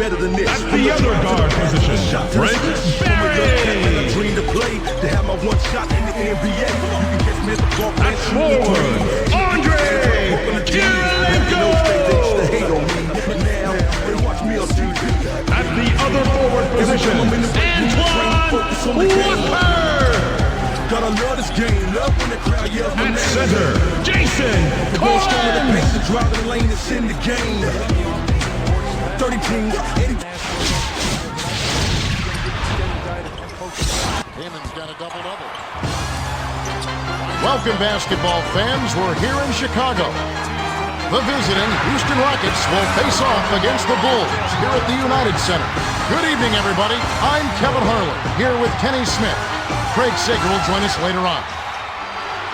better than this. At the other guard position, Brent Barry. Dream to play, to have my one shot in the NBA. You can catch me at the ball. At forward, Kirilenko. At the other forward position, Antoine Walker. Gotta love this game. Love when the crowd yells my name. At center, Jason Collins. Driving the lane that's in the game. 30 teams, 80. Hammond's got a double-double. Welcome, basketball fans. We're here in Chicago. The visiting Houston Rockets will face off against the Bulls here at the United Center. Good evening, everybody. I'm Kevin Harlan, here with Kenny Smith. Craig Sager will join us later on.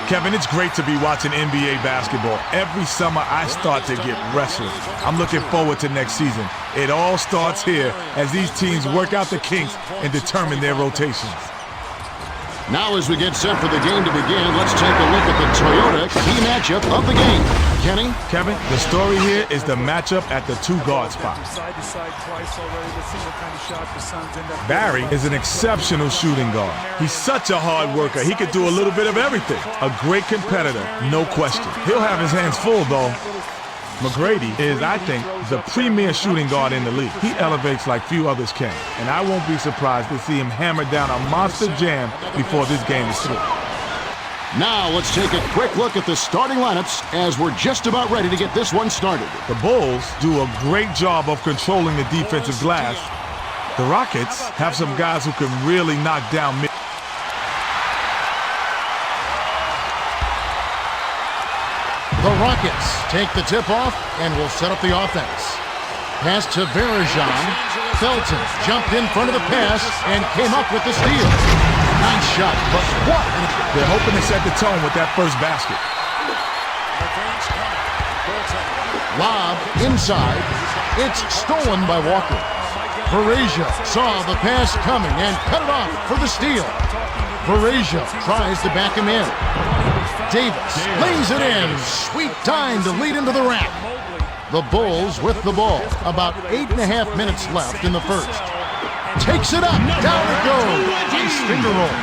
Kevin, it's great to be watching NBA basketball. Every summer, I start to get restless. I'm looking forward to next season. It all starts here as these teams work out the kinks and determine their rotations. Now, as we get set for the game to begin, let's take a look at the Toyota key matchup of the game. Kenny? Kevin, the story here is the matchup at the two-guard spot. Barry is an exceptional shooting guard. He's such a hard worker. He could do a little bit of everything. A great competitor, no question. He'll have his hands full, though. McGrady is, I think, the premier shooting guard in the league. He elevates like few others can, and I won't be surprised to see him hammer down a monster jam before this game is through. Now let's take a quick look at the starting lineups as we're just about ready to get this one started. The Bulls do a great job of controlling the defensive glass. The Rockets have some guys who can really knock down mid. The Rockets take the tip-off and will set up the offense. Pass to Varajan. Felton jumped in front of the pass and came up with the steal. Nice shot, but what? They're hoping to set the tone with that first basket. Lob inside. It's stolen by Walker. Varajan saw the pass coming and cut it off for the steal. Varajan tries to back him in. Davis lays it in. Sweet time to lead into the rack. The Bulls with the ball. About 8.5 minutes left in the first. Takes it up. Down it goes. Nice finger roll.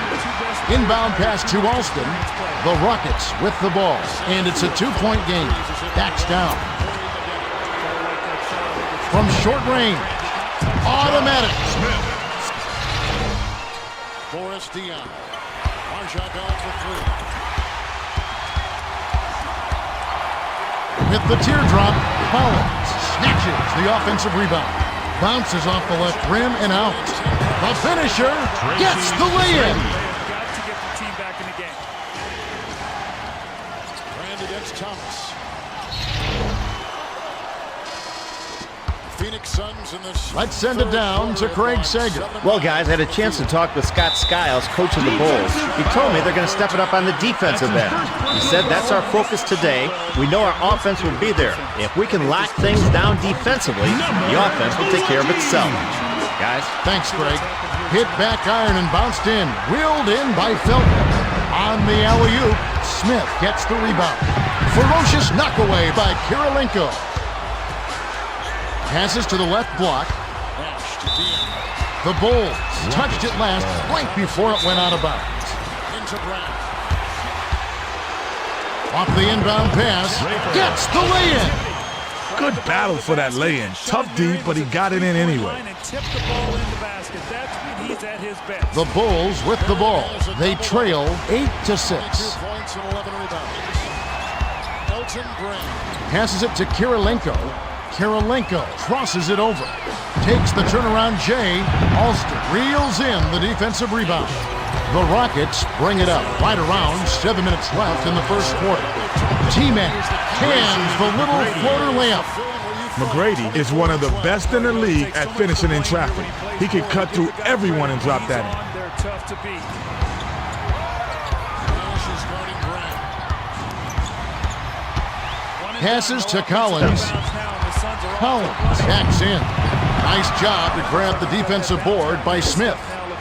Inbound pass to Alston. The Rockets with the ball. And it's a 2-point game. Backs down. From short range. Automatic. Boris Dion. Marja going for three. With the teardrop, Collins snatches the offensive rebound. Bounces off the left rim and out. The finisher gets the lay-in. Got to get the team back in the game. Brand against Thomas. Phoenix Suns in this. Let's send it down to Craig Sager. Well, guys, I had a chance to talk with Scott Skiles, coach of the Bulls. He told me they're going to step it up on the defensive end. He said that's our focus today. We know our offense will be there. If we can lock things down defensively, the offense will take care of itself. Guys? Thanks, Craig. Hit back iron and bounced in. Wheeled in by Felton. On the alley-oop, Smith gets the rebound. Ferocious knockaway by Kirilenko. Passes to the left block. The Bulls touched it last right before it went out of bounds. Off the inbound pass, gets the lay-in. Good battle for that lay-in. Tough D, but he got it in anyway. The Bulls with the ball. They trail 8-6. Passes it to Kirilenko. Kirilenko crosses it over. Takes the turnaround J. Alston reels in the defensive rebound. The Rockets bring it up right around 7 minutes left in the first quarter. T-Mac cans the little floater layup. McGrady is one of the best in the league at finishing in traffic. He can cut through everyone and drop that in. They're tough to beat. Passes to Collins. Collins backs in. Nice job to grab the defensive board by Smith.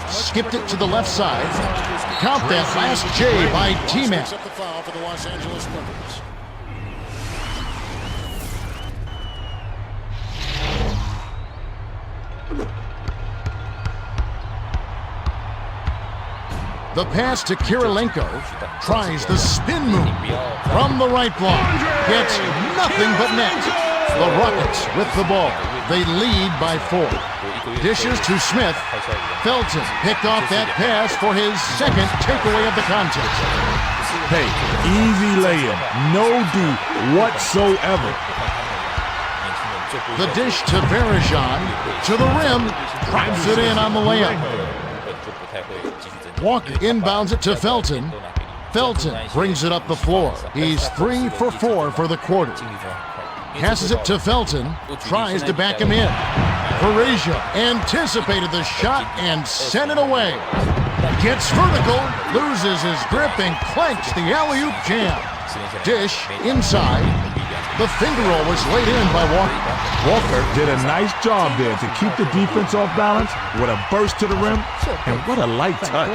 Skipped it to the left side. Count that last J by T-Mac. The pass to Kirilenko. Tries the spin move from the right block. Gets nothing but net. The Rockets with the ball. They lead by 4. Dishes to Smith. Felton picked off that pass for his second takeaway of the contest. Hey, easy lay-in. No do whatsoever. The dish to Verijan. To the rim. Drops it in on the layup. Walker inbounds it to Felton. Felton brings it up the floor. He's 3 for 4 for the quarter. Passes it to Felton. Tries to back him in. Verija anticipated the shot and sent it away. Gets vertical, loses his grip, and clanks the alley-oop jam. Dish inside. The finger roll was laid in by Walker. Walker did a nice job there to keep the defense off balance with a burst to the rim, and what a light touch.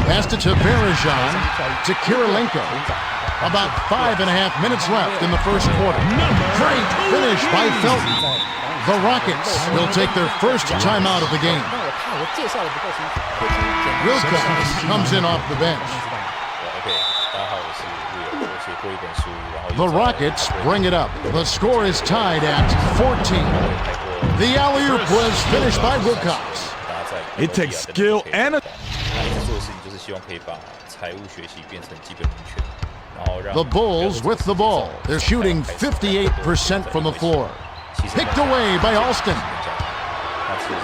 Passed it to Verijan, to Kirilenko. About 5.5 minutes left in the first quarter. Great finish by Felton. The Rockets will take their first timeout of the game. Wilcox comes in off the bench. The Rockets bring it up. The score is tied at 14. The alley-oop was finished by Wilcox. It takes skill and a... The Bulls with the ball. They're shooting 58% from the floor. Picked away by Alston.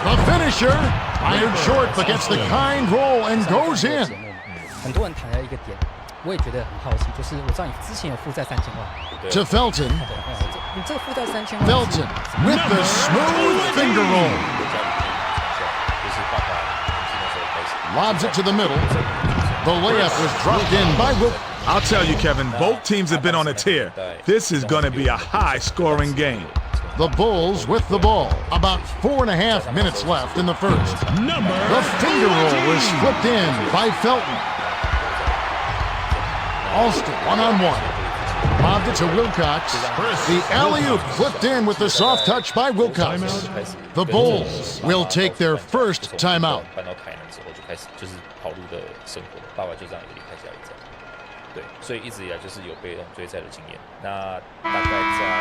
The finisher, fired short, but gets the kind roll and goes in. 很多人谈了一个点，我也觉得很好奇，就是我知道你之前有负债3000万。 To Felton. 你这个负债3000万。 Felton with the smooth finger roll. Lobs it to the middle. The layup was dropped in by Wilk. I'll tell you, Kevin, both teams have been on a tear. This is going to be a high-scoring game. The Bulls with the ball. About 4.5 minutes left in the first. The finger roll was flipped in by Felton. Alston one-on-one. Lobbed it to Wilcox. The alley-oop flipped in with the soft touch by Wilcox. The Bulls will take their first timeout.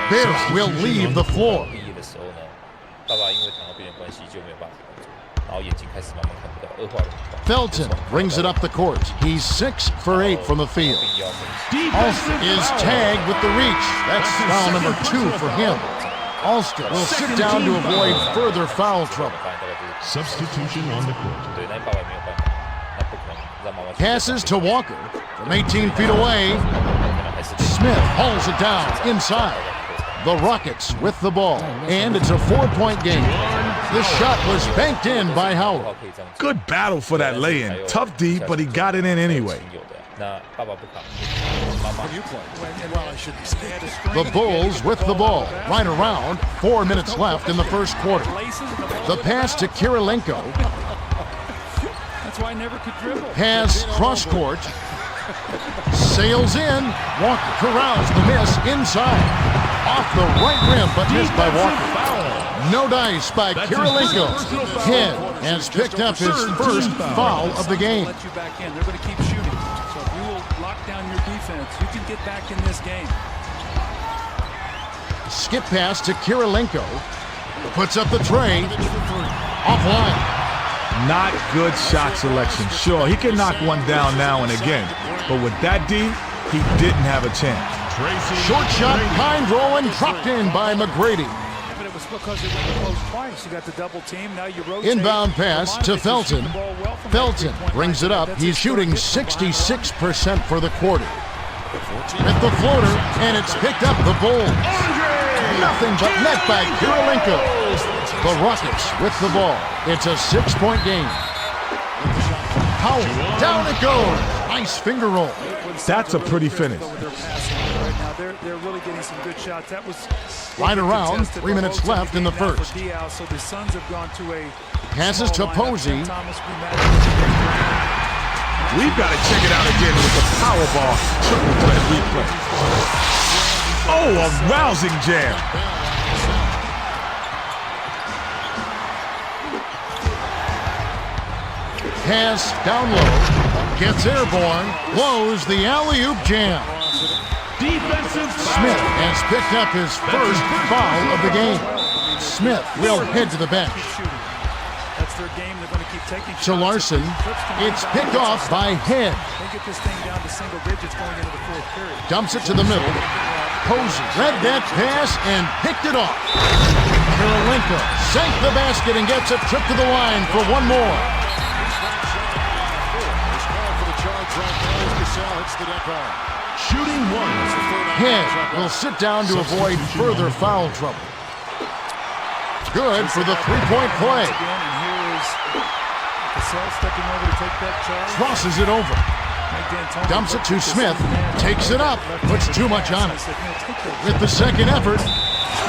Barry will leave the floor. Felton brings it up the court. He's 6 for 8 from the field. Alston is tagged with the reach. That's foul number 2 for him. Alston will sit down to avoid further foul trouble. Substitution on the court. Passes to Walker from 18 feet away. Smith hauls it down inside. The Rockets with the ball, and it's a 4-point game. The shot was banked in by Howard. Good battle for that lay-in. Tough D, but he got it in anyway. The Bulls with the ball, right around 4 minutes left in the first quarter. The pass to Kirilenko. Pass cross-court. Sails in. Walker corrals the miss inside. Off the right rim, but missed by Walker. No dice by Kirilenko. Head has picked up his first foul of the game. Let you back in. They're going to keep shooting. So if you will lock down your defense, you can get back in this game. Skip pass to Kirilenko. Puts up the tray. Offline. Not good shot selection. Sure, he can knock one down now and again, but with that D, he didn't have a chance. Short shot, kind roll, and dropped in by McGrady. But it was because it went close twice. You got the double team. Now you rotate. Inbound pass to Felton. Felton brings it up. He's shooting 66% for the quarter. At the floater, and it's picked up the Bulls. Nothing but net by Kirilenko. The Rockets with the ball. It's a 6-point game. Howard, down it goes. Nice finger roll. That's a pretty finish. They're really getting some good shots. That was right around 3 minutes left in the first. So the Suns have gone to a passes to Posey. We've got to check it out again with the Powerball triple threat replay. Oh, a rousing jam. Pass down low. gets airborne, blows the alley-oop jam. Defensive Smith has picked up his first foul of the game. Smith will head to the bench. That's their game. They're going to keep taking shots. To Lawson, it's picked off by Head. They get this thing down to single digits going into the fourth period. Dumps it to the middle. Posey read that pass and picked it off. Kirilenko sank the basket and gets a trip to the line for one more. shooting one. Head will sit down to avoid further foul trouble. Good for the three-point play. Crosses it over. Dumps it to Smith. Takes it up. Puts too much on it. With the second effort.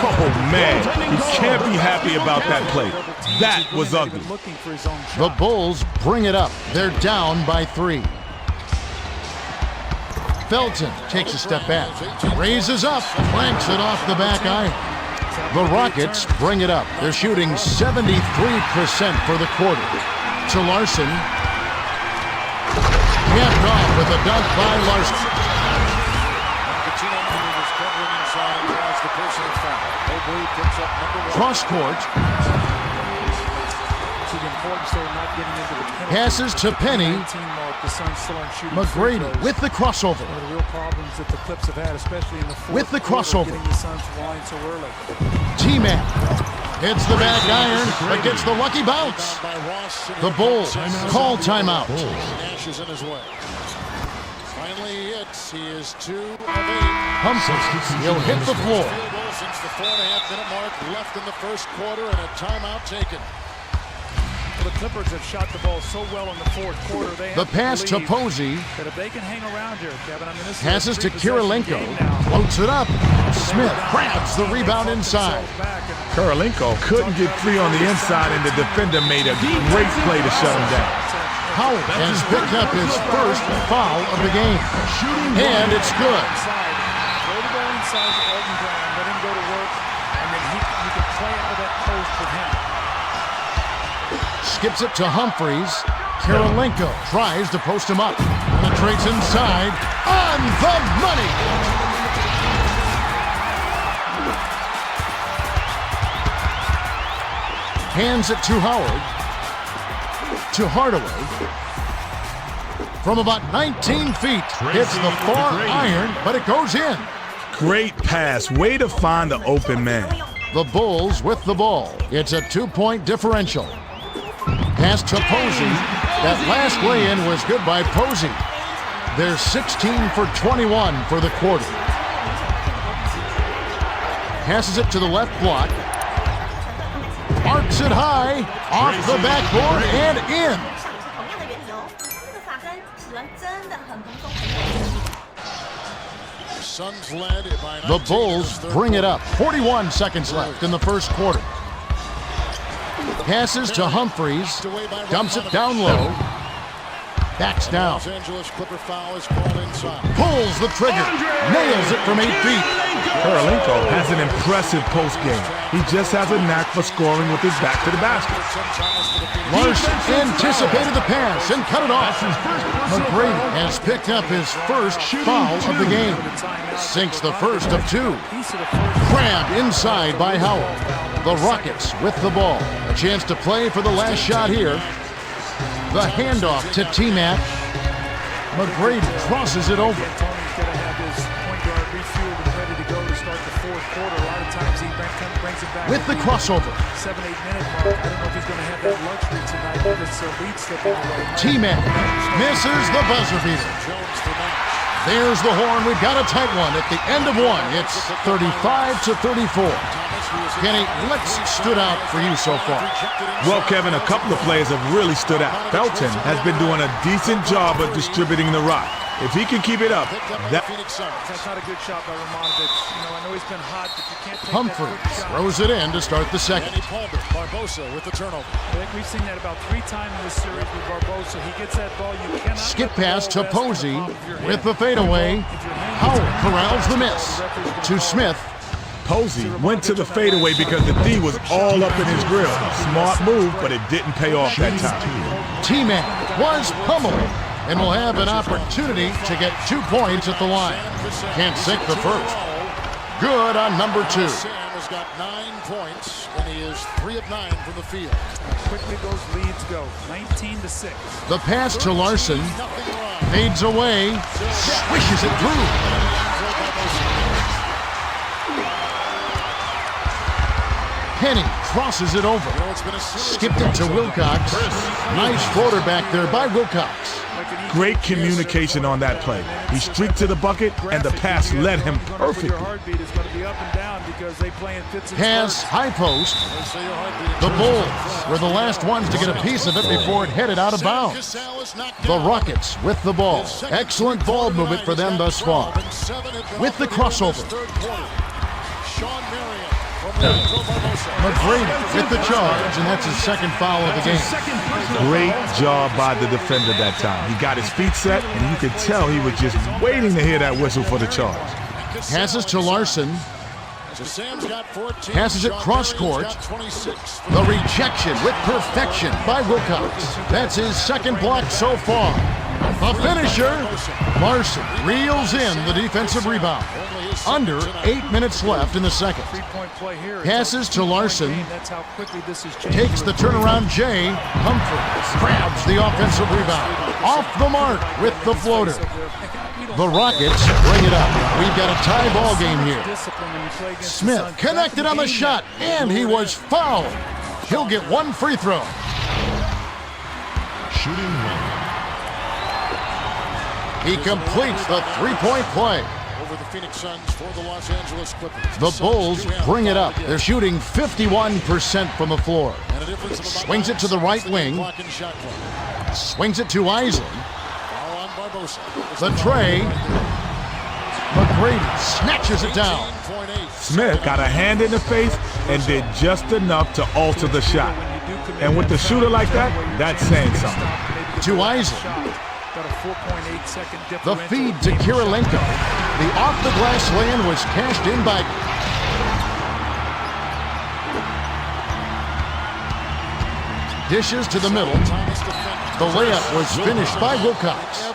Oh, man. You can't be happy about that play. That was ugly. The Bulls bring it up. They're down by 3. Felton takes a step back. Raises up. Flanks it off the back iron. The Rockets bring it up. They're shooting 73% for the quarter. To Lawson. Capped off with a dunk by Lawson. Cross court. Passes to Penny. McGrady with the crossover. With the crossover. T-Man hits the back iron, but gets the lucky bounce. The Bulls call timeout. Finally hits. He is 2 of 8. Humphries, he'll hit the floor. Since the 4.5-minute mark left in the first quarter and a timeout taken. The Clippers have shot the ball so well in the fourth quarter. The pass to Posey. That if they can hang around here, Kevin, I mean, this passes to Kirilenko. Floats it up. Smith grabs the rebound inside. Kirilenko couldn't get free on the inside, and the defender made a great play to shut him down. Howard has picked up his first foul of the game. And it's good. Throw the ball inside to Elton Brown. Let him go to work, and then you can play out of that post with him. Skips it to Humphries. Kirilenko tries to post him up. Penetrates inside. On the money! Hands it to Howard. To Hardaway. From about 19 feet. Hits the far iron, but it goes in. Great pass. Way to find the open man. The Bulls with the ball. It's a 2-point differential. Pass to Posey. That last lay-in was good by Posey. They're 16 for 21 for the quarter. Passes it to the left block. Arcs it high. Off the backboard and in. The Bulls bring it up. 41 seconds left in the first quarter. Passes to Humphries. Dumps it down low. Backs down. Pulls the trigger. Nails it from 8 feet. Kirilenko has an impressive post game. He just has a knack for scoring with his back to the basket. Lawson anticipated the pass and cut it off. McGrady has picked up his first foul of the game. Sinks the first of 2. Grabbed inside by Howard. The Rockets with the ball. A chance to play for the last shot here. The handoff to T-Mac. McGrady crosses it over. With the crossover. 7-8 minute mark. I don't know if he's going to have that luxury tonight with this lead slipping away. T-Mac misses the buzzer beater. There's the horn. We've got a tight one at the end of one. It's 35-34. Kenny, what's stood out for you so far? Well, Kevin, a couple of players have really stood out. Felton has been doing a decent job of distributing the rock. If he can keep it up, that's not a good shot by Ramonovich. You know, I know he's been hot, but you can't take Humphries throws it in to start the second. Barbosa with the turnover. I think we've seen that about 3 times in this series with Barbosa. He gets that ball, you cannot skip pass to Posey with the fadeaway. Howard corrals the miss. To Smith. Posey went to the fadeaway because the D was all up in his grill. Smart move, but it didn't pay off that time. T-Man was pummeled. and will have an opportunity to get 2 points at the line. Can't sink the first. Good on number 2. Sam has got 9 points, and he is 3 of 9 from the field. Quickly those leads go, 19-6. The pass to Lawson fades away, swishes it through. Penny crosses it over. Skipped it to Wilcox. Nice floater back there by Wilcox. Great communication on that play. He streaked to the bucket, and the pass led him perfectly. Pass, high post. The Bulls were the last ones to get a piece of it before it headed out of bounds. The Rockets with the ball. Excellent ball movement for them thus far. With the crossover. McGrady with the charge, and that's his second foul of the game. Great job by the defender that time. He got his feet set, and you could tell he was just waiting to hear that whistle for the charge. Passes to Lawson. Passes it cross court. The rejection with perfection by Wilcox. That's his second block so far. A finisher. Lawson reels in the defensive rebound. Under 8 minutes left in the second. Passes to Lawson. Takes the turnaround Jay. Humphries grabs the offensive rebound. Off the mark with the floater. The Rockets bring it up. We've got a tie ball game here. Smith connected on the shot, and he was fouled. He'll get 1 free throw. Shooting 1. He completes the 3-point play. Over the Phoenix Suns for the Los Angeles Clippers. The Bulls bring it up. They're shooting 51% from the floor. Swings it to the right wing. Swings it to Isley. The tray. McGrady snatches it down. Smith got a hand in the face and did just enough to alter the shot. And with the shooter like that, that's saying something. To Isley. The feed to Kirilenko. The off-the-glass lay-in was cashed in by... Dishes to the middle. The layup was finished by Wilcox.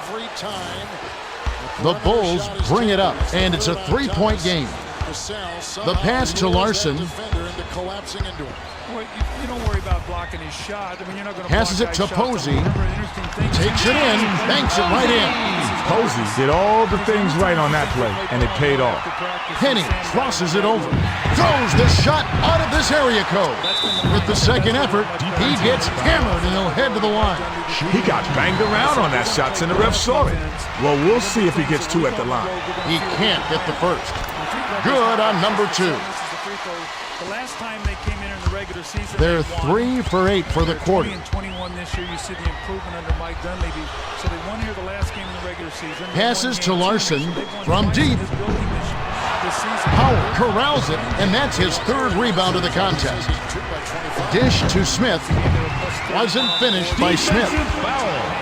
The Bulls bring it up, and it's a 3-point game. The pass to Lawson. You don't worry about blocking his shot. I mean, you're not going to passes it to Posey. Takes it in, banks it right in. Posey did all the things right on that play, and it paid off. Penny crosses it over. Throws the shot out of this area code. With the second effort, he gets hammered, and he'll head to the line. He got banged around on that shot, and the ref saw it. Well, we'll see if he gets 2 at the line. He can't get the first. Good on number 2. The last time they came in the regular season, they're 3 for 8 for the quarter. 21 this year. You see the improvement under Mike Dunleavy. So they won here the last game in the regular season. Passes to Lawson from deep. Howard corrals it, and that's his 3rd rebound of the contest. Dish to Smith. Wasn't finished by Smith.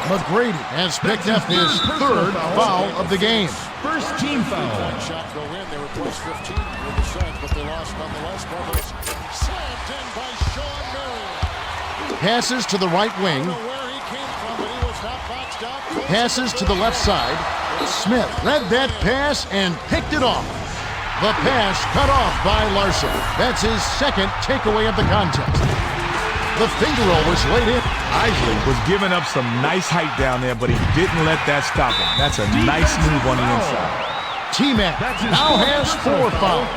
McGrady has picked up his 3rd foul of the game. First team foul. Shot go in. They were plus 15 with the Suns, but they lost nonetheless. Slammed in by Sean Marion. Passes to the right wing. Where he came from, but he was not boxed out. Passes to the left side. Smith read that pass and picked it off. The pass cut off by Lawson. That's his 2nd takeaway of the contest. The finger roll was laid in. Isley was giving up some nice height down there, but he didn't let that stop him. That's a nice move on the inside. T-Mac now has 4 fouls.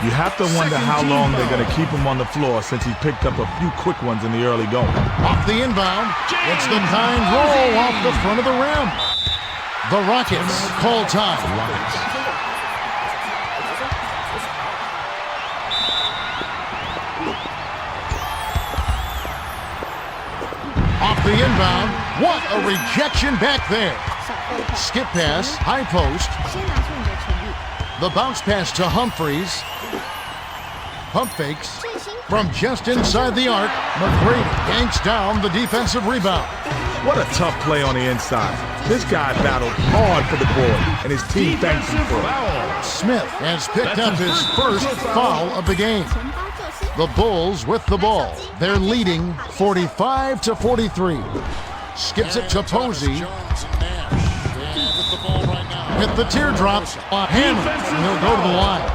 You have to wonder how long they're going to keep him on the floor since he picked up a few quick ones in the early going. Off the inbound, it's the 9 roll off the front of the rim. The Rockets call time. Off the inbound, what a rejection back there. Skip pass, high post. The bounce pass to Humphries. Pump fakes from just inside the arc. McGrady yanks down the defensive rebound. What a tough play on the inside. This guy battled hard for the board, and his team thanks him for it. Smith has picked up his 1st foul of the game. The Bulls with the ball. They're leading 45-43. Skips it to Posey. hit the teardrop. Hammer, and he'll go to the line.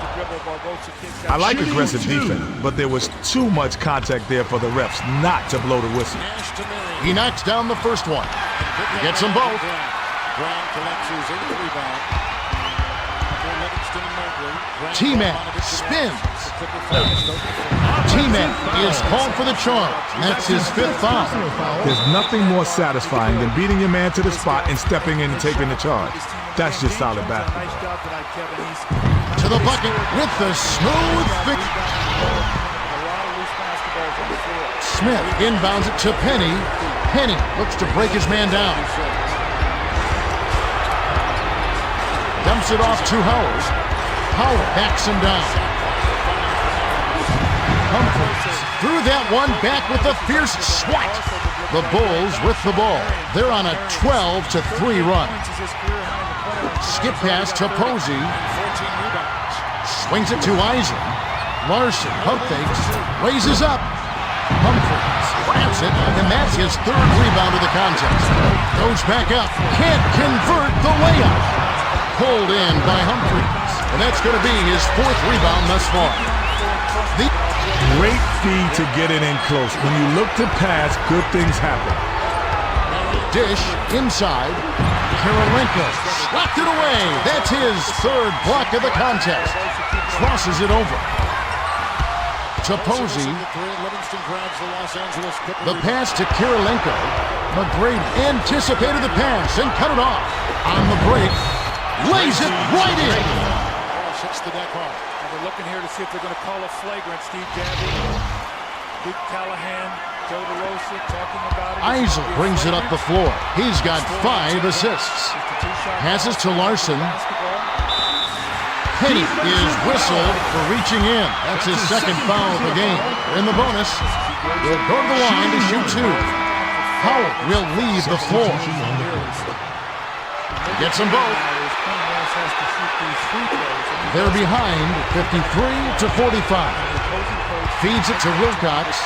I like aggressive defense, but there was too much contact there for the refs not to blow the whistle. He knocks down the first one. He gets them both. T-Man spins. T-Man is called for the charge. That's his 5th foul. There's nothing more satisfying than beating your man to the spot and stepping in and taking the charge. That's just solid basketball. To the bucket with the smooth finish. Smith inbounds it to Penny. Penny looks to break his man down. Dumps it off to Howard. Howard backs him down. Humphries threw that one back with a fierce swat. The Bulls with the ball. They're on a 12-3 run. Skip pass to Posey. Swings it to Isaac. Lawson pump fakes. Raises up. Humphries grabs it, and that's his 3rd rebound of the contest. Goes back up. Can't convert the layup. Pulled in by Humphries. And that's going to be his 4th rebound thus far. Great feed to get it in close. When you look to pass, good things happen. Dish inside. Kirilenko slapped it away. That's his 3rd block of the contest. Crosses it over to Posey. The pass to Kirilenko. McGrady anticipated the pass and cut it off. On the break, lays it right in. We're looking here to see if they're going to call a flagrant. Steve Gabby, Luke Callahan, Joe DeRosa talking about it. Isaac brings it up the floor. He's got 5 assists. Passes to Lawson. Penny is whistled for reaching in. That's his 2nd foul of the game. In the bonus, he'll go to the line to shoot 2. Howard will leave the floor. Gets them both. They're behind 53-45. Feeds it to Wilcox.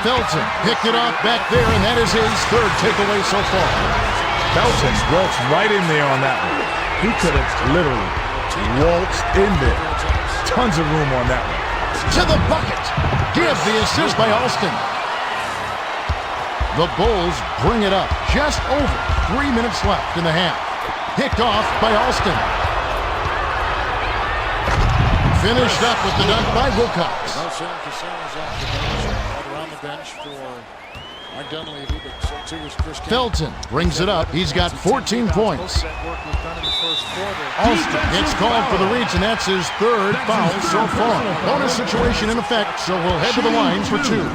Felton picked it off back there, and that is his 3rd takeaway so far. Felton walks right in there on that one. He could have literally waltzed in there. Tons of room on that one. To the bucket. Give the assist by Alston. The Bulls bring it up. Just over 3 minutes left in the half. Picked off by Alston. Finished up with the dunk by Wilcox. Felton brings it up. He's got 14 points. Alston gets called for the reach, and that's his 3rd foul so far. Bonus situation in effect, so we'll head to the line for 2.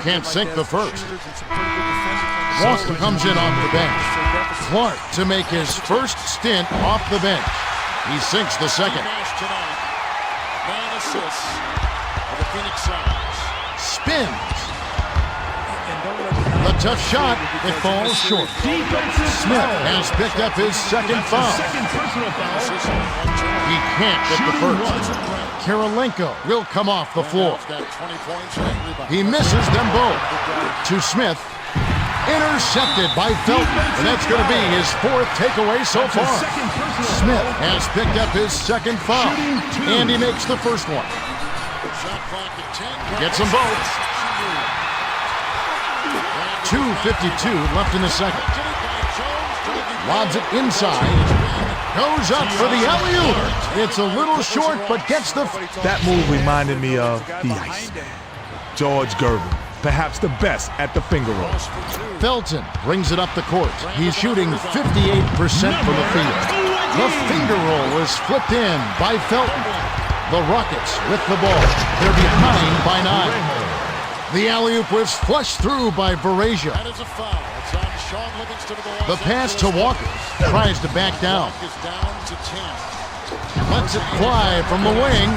Can't sink the first. Walker comes in off the bench. Clark to make his 1st stint off the bench. He sinks the 2nd. Spins. A tough shot. It falls short. Smith has picked up his 2nd foul. He can't get the 1st. Kirilenko will come off the floor. He misses them both. To Smith. Intercepted by Felton. And that's going to be his 4th takeaway so far. Smith has picked up his 2nd foul. And he makes the 1st one. Gets them both. 2:52 left in the 2nd. Lobs it inside. Goes up for the alley-oop. It's a little short, but gets the... That move reminded me of the Iceman. George Gervin. Perhaps the best at the finger roll. Felton brings it up the court. He's shooting 58% from the field. The finger roll is flipped in by Felton. The Rockets with the ball. They're behind by 9. The alley-oop was flushed through by Varejao. The pass to Walker. Tries to back down. Lets it fly from the wing.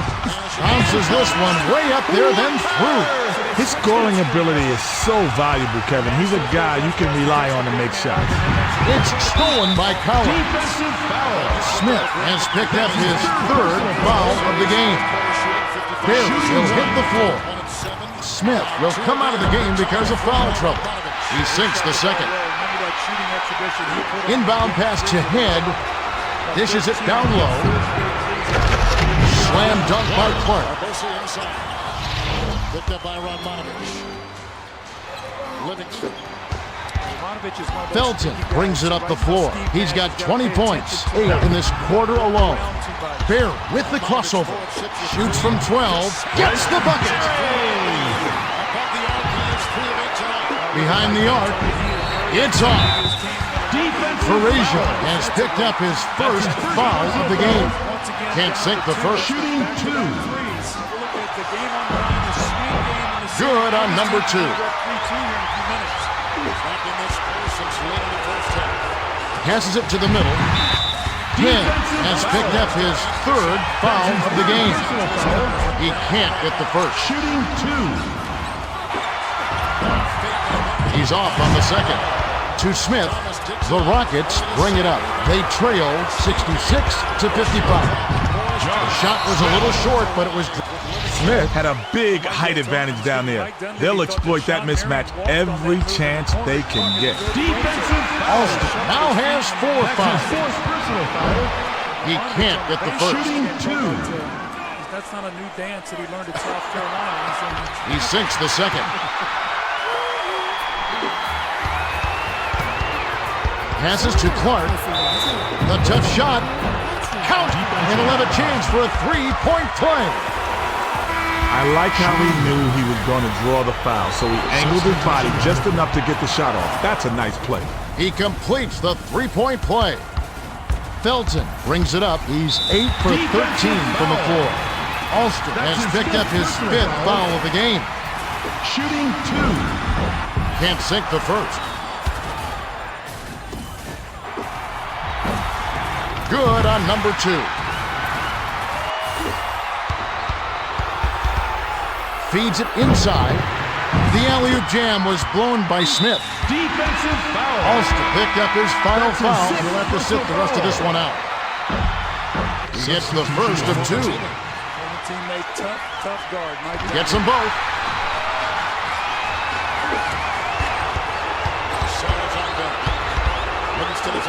Bounces this one way up there, then through. His scoring ability is so valuable, Kevin. He's a guy you can rely on to make shots. It's stolen by Collins. Smith has picked up his 3rd foul of the game. Barry will hit the floor. Smith will come out of the game because of foul trouble. He sinks the 2nd. Inbound pass to Head. Dishes it down low. Slam dunk by Clark. Posey inside. Picked up by Livingston. Felton brings it up the floor. He's got 20 points, 8 in this quarter alone. Barry with the crossover. Shoots from 12. Gets the bucket. Behind the arc. It's off. Frazier has picked up his first foul of the game. Can't sink the first. Shooting 2. Good on number 2. Passes it to the middle. Penn has picked up his third foul of the game. He can't get the first. Shooting 2. He's off on the second. To Smith. The Rockets bring it up. They trail 66-55. The shot was a little short, but it was... Smith had a big height advantage down there. They'll exploit that mismatch every chance they can get. Defensive Austin now has 4 fouls. fourth personal foul. He can't get the first. Shooting 2. That's not a new dance that he learned at South Carolina. He sinks the second. Passes to Clark. The tough shot. Count! And he'll have a chance for a 3-point play. I like how he knew he was going to draw the foul, so he angled his body just enough to get the shot off. That's a nice play. He completes the 3-point play. Felton brings it up. He's 8 for 13 from the floor. Alston has picked up his 5th foul of the game. Shooting 2. Can't sink the first. Good on number 2. Feeds it inside. The alley-oop jam was blown by Smith. Defensive foul. Alston picked up his final foul. He'll have to sit the rest of this one out. He gets the first of 2. Teammate, tough guard. Gets them both.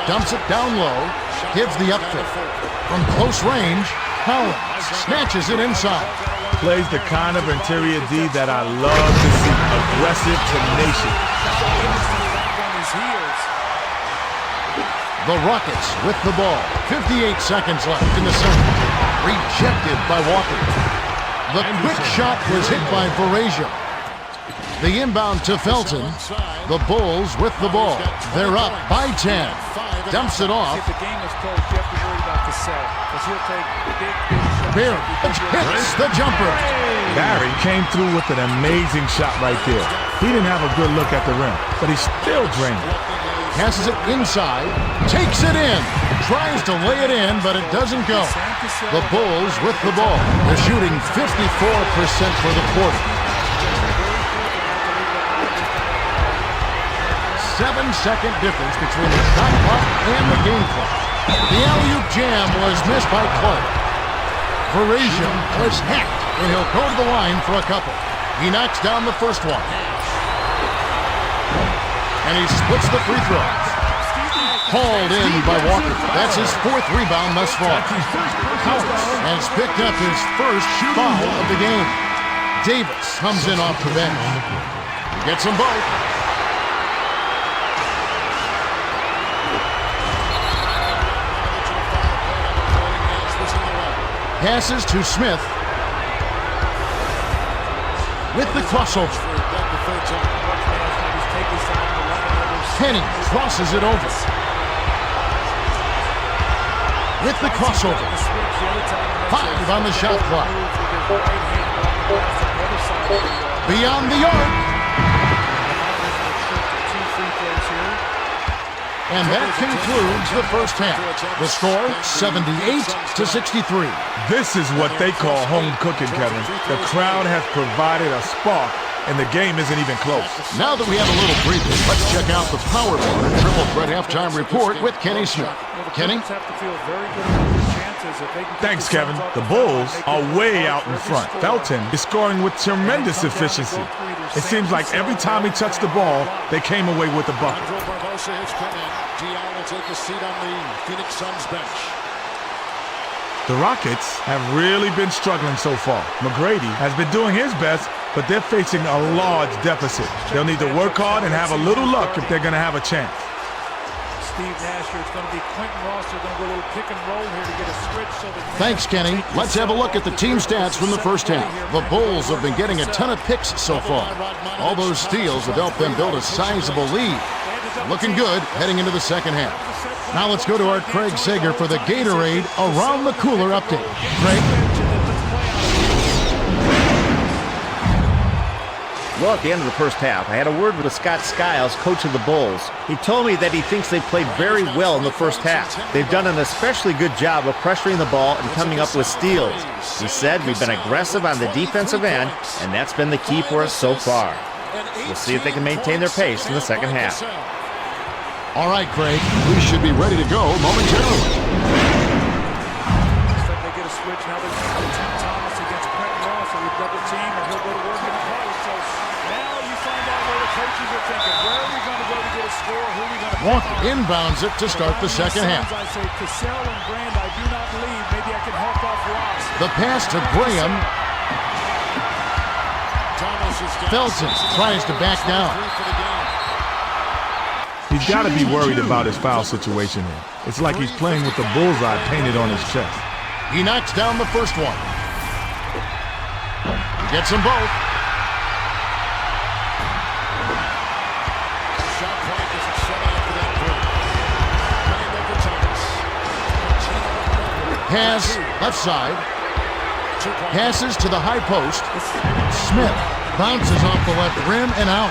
Dumps it down low. Gives the up fake. From close range, Howard snatches it inside. Plays the kind of interior D that I love to see. Aggressive, tenacious. The Rockets with the ball. 58 seconds left in the second. Rejected by Walker. The quick shot was hit by Frazier. The inbound to Felton. The Bulls with the ball. They're up by 10. Dumps it off. If the game is close, you have to worry about the set. Because he'll take big Barry hits the jumper. Barry came through with an amazing shot right there. He didn't have a good look at the rim, but he still drained it. Passes it inside. Takes it in. Tries to lay it in, but it doesn't go. The Bulls with the ball. They're shooting 54% for the quarter. 7-second difference between the shot clock and the game clock. The alley-oop jam was missed by Clark. Frazier was hacked, and he'll go to the line for a couple. He knocks down the first one. And he splits the free throws. Hauled in by Walker. That's his 4th rebound thus far. House has picked up his first foul of the game. Davis comes in off the bench. He gets them both. Passes to Smith. With the crossover. Penny crosses it over. With the crossover. 5 on the shot clock. Beyond the arc. And that concludes the first half. The score, 78-63. This is what they call home cooking, Kevin. The crowd has provided a spark, and the game isn't even close. Now that we have a little breather, let's check out the Power Bar Triple Threat Halftime Report with Kenny Smith. Kenny? Thanks, Kevin. The Bulls are way out in front. Felton is scoring with tremendous efficiency. It seems like every time he touched the ball, they came away with a bucket. Has come in. Dion will take a seat on the Phoenix Suns bench. The Rockets have really been struggling so far. McGrady has been doing his best, but they're facing a large deficit. They'll need to work hard and have a little luck if they're going to have a chance. Steve Nash here. It's going to be Quentin Ross. They're going to go a little pick and roll here to get a switch. So that Thanks, Kenny. Let's have a look at the team stats from the first half. The Bulls have been getting a ton of picks so far. All those steals have helped them build a sizable lead. Looking good heading into the second half. Now let's go to our Craig Sager for the Gatorade Around the Cooler update. Craig? Well, at the end of the first half, I had a word with Scott Skiles, coach of the Bulls. He told me that he thinks they played very well in the first half. They've done an especially good job of pressuring the ball and coming up with steals. He said we've been aggressive on the defensive end, and that's been the key for us so far. We'll see if they can maintain their pace in the second half. All right, Craig, we should be ready to go momentarily. they get a switch. Now they're going to Tim Thomas against Quentin Ross, and we double team, and he'll go to work in the post. So now you find out where the coaches are thinking. Where are we going to go to get a score? Who are we going to Walker inbounds it to start the second half. I say Cassell and Brand, I do not believe. Maybe I can help off Ross. The pass to Graham. Felton tries to back down. He's got to be worried about his foul situation here. It's like he's playing with the bullseye painted on his chest. He knocks down the first one. He gets them both. Pass left side. Passes to the high post. Smith bounces off the left rim and out.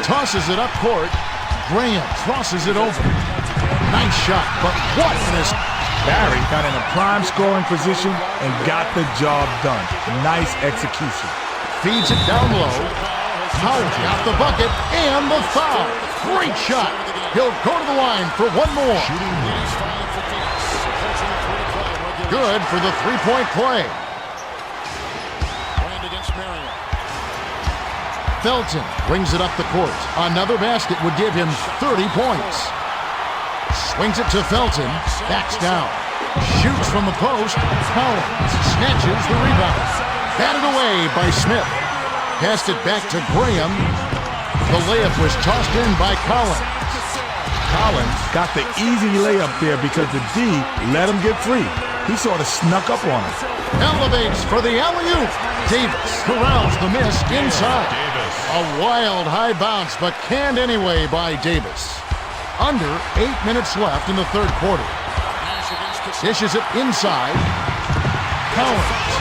Tosses it up court. Graham crosses it over. Nice shot, but what an assist. Barry got in a prime scoring position and got the job done. Nice execution. Feeds it down low. Howard got the bucket and the foul. Great shot. He'll go to the line for one more. Good for the three-point play. Felton brings it up the court. Another basket would give him 30 points. Swings it to Felton. Backs down. Shoots from the post. Collins snatches the rebound. Batted away by Smith. Passed it back to Graham. The layup was tossed in by Collins. Collins got the easy layup there because the D let him get free. He sort of snuck up on him. Elevates for the alley-oop. Davis corrals the miss inside. A wild high bounce, but canned anyway by Davis. Under 8 minutes left in the third quarter. Dishes it inside. Collins.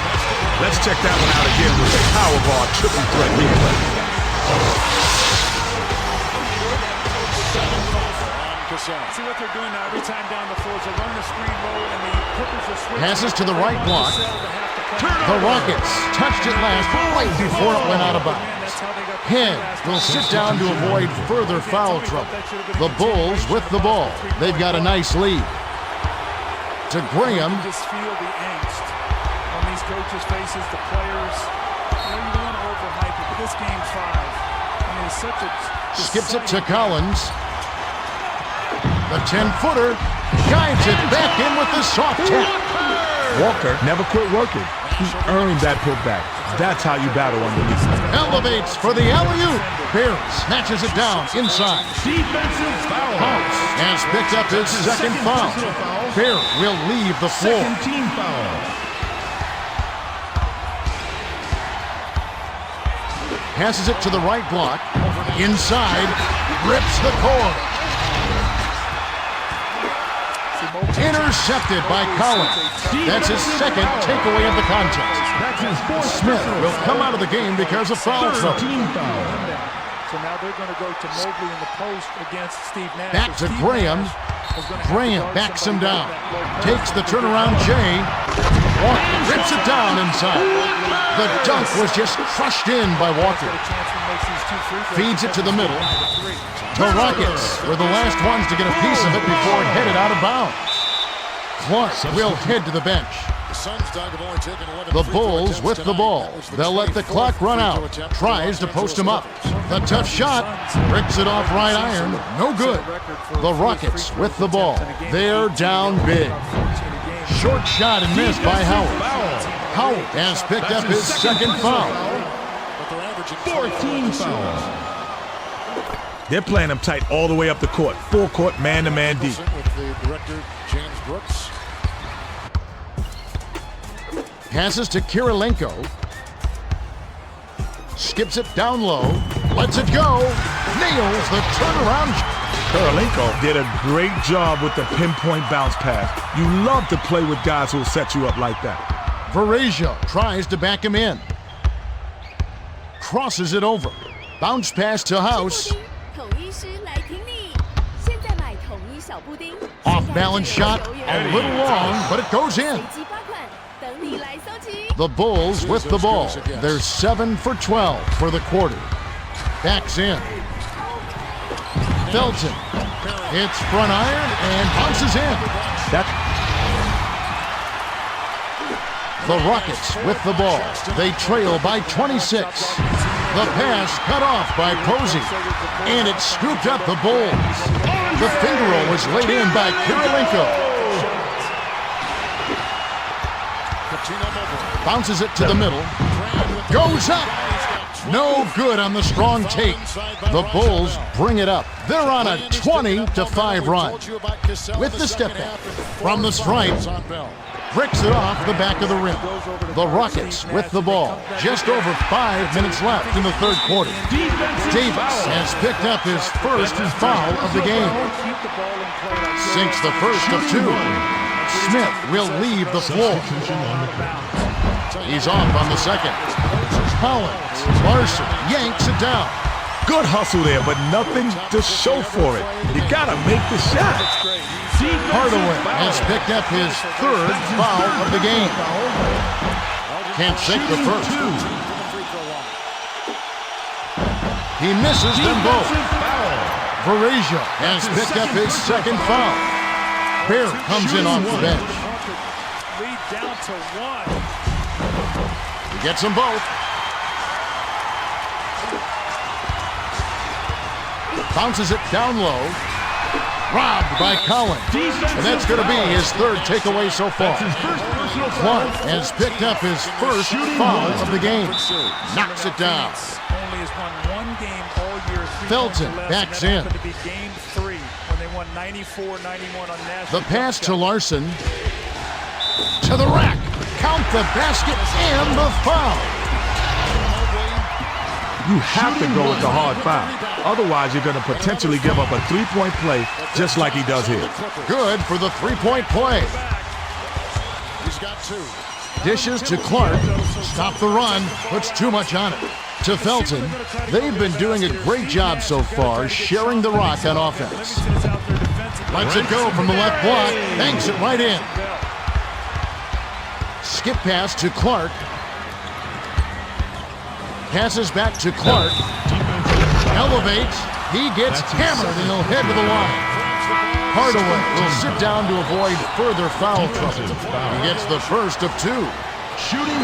Let's check that one out again with the Powerball triple threat replay. See what they're doing now every time down the floor is they run the screen roll and the Clippers are switching. Passes to the right block. The Rockets touched it last right before it went out of bounds. Head will sit down to avoid further foul trouble. The Bulls with the ball. They've got a nice lead. To Graham. You just feel the angst on these coaches' faces, the players. You know, you don't want to overhype it, but this game's 5. I mean, it's such a... Skips it to Collins. The 10-footer guides it back in with the soft tap. Walker never quit working. He earned that putback. That's how you battle underneath. Elevates for the alley-oop. Barry snatches it down inside. Defensive foul. House has picked up his second foul. Barry will leave the floor. Second team foul. Passes it to the right block. Inside. Rips the cord. Intercepted by Collins. That's his second takeaway of the contest. That's his fourth. Smith will come out of the game because of foul trouble. Team foul. So now they're going to go to Mobley in the post against Steve Nash. Back to Graham. Graham backs him down. Takes the turnaround J. Walker rips it down inside. The dunk was just crushed in by Walker. Feeds it to the middle. The Rockets were the last ones to get a piece of it before it headed out of bounds. Clark will head to the bench. The Bulls with the ball. They'll let the clock run out. Tries to post him up. The tough shot. Rips it off right iron. No good. The Rockets with the ball. They're down big. Short shot and missed by Howard. Howard has picked up his second foul. 14 fouls. They're playing him tight all the way up the court. Full court, man-to-man deep. With the director, James Brooks. Passes to Kirilenko. Skips it down low. Lets it go. Nails the turnaround. Kirilenko did a great job with the pinpoint bounce pass. You love to play with guys who will set you up like that. Varejao tries to back him in. Crosses it over. Bounce pass to House. Off balance shot, a little long, but it goes in. The Bulls with the ball. They're 7 for 12 for the quarter. Backs in. Felton hits front iron and bounces in. The Rockets with the ball. They trail by 26. The pass cut off by Posey. And it scooped up the Bulls. The finger roll was laid in by Kirilenko. Bounces it to the middle. Goes up. No good on the strong take. The Bulls bring it up. They're on a 20-5 run. With the step back from the stripe. Bricks it off the back of the rim. The Rockets with the ball. Just over 5 minutes left in the third quarter. Davis has picked up his first foul of the game. Sinks the first of two. Smith will leave the floor. He's off on the second. Collins, Larson yanks it down. Good hustle there, but nothing to show for it. You gotta make the shot. Hardaway has picked up his third foul of the game. Can't sink the first. He misses them both. Varejao has picked up his second foul. Barry comes in off the bench. Lead down to 1. He gets them both. Bounces it down low. Robbed by Collins. And that's going to be his third takeaway so far. Clark has picked up his first foul of the game. Knocks it down. Only has won one game all year. Felton backs in. To be game 3 when they won 94-91 on national. The pass to Larson. To the rack. Count the basket and the foul. You have to go with the hard foul. Otherwise, you're going to potentially give up a three-point play just like he does here. Good for the three-point play. He's got 2. Dishes to Clark. Stop the run. Puts too much on it. To Felton. They've been doing a great job so far, sharing the rock on offense. Lets it go from the left block. Banks it right in. Skip pass to Clark. Passes back to Clark. Elevates. He gets hammered and he'll head to the line. Hardaway will sit down to avoid further foul trouble. He gets the first of 2. Shooting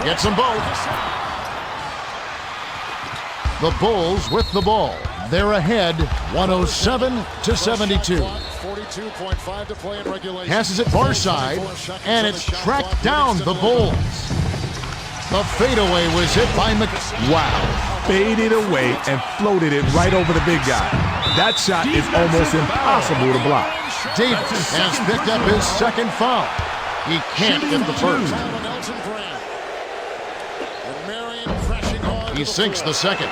1. Gets them both. The Bulls with the ball. They're ahead 107-72. 42.5 to play in regulation. Passes it far side, and it's tracked down the Bulls. The fadeaway was hit by Wow. Faded away and floated it right over the big guy. That shot is almost impossible to block. Davis has picked up his second foul. He can't get the first. He sinks the second.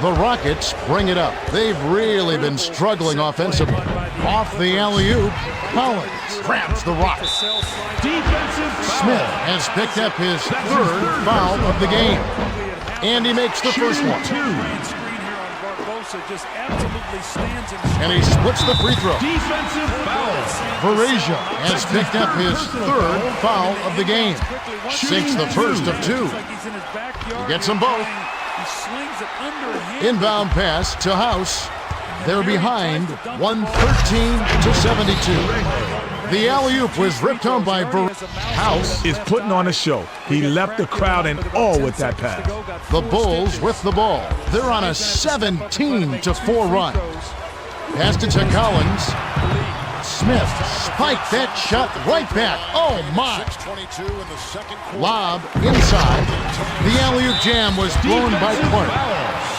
The Rockets bring it up. They've really been struggling offensively. Off the alley-oop, Collins grabs the rock. Smith has picked up his third foul of the game. And he makes the first one. And he splits the free throw. Varejao has picked up his third foul of the game. Sinks the first of 2. He gets them both. Inbound pass to House. They're behind 113-72. The alley-oop was ripped home by House is putting on a show. He left the crowd in awe with that pass. The Bulls with the ball. They're on a 17-4 run. Passed it to Collins. Smith spiked that shot right back. Oh my! 6:22 in the second quarter. Lob inside. The alley-oop jam was blown by Clark.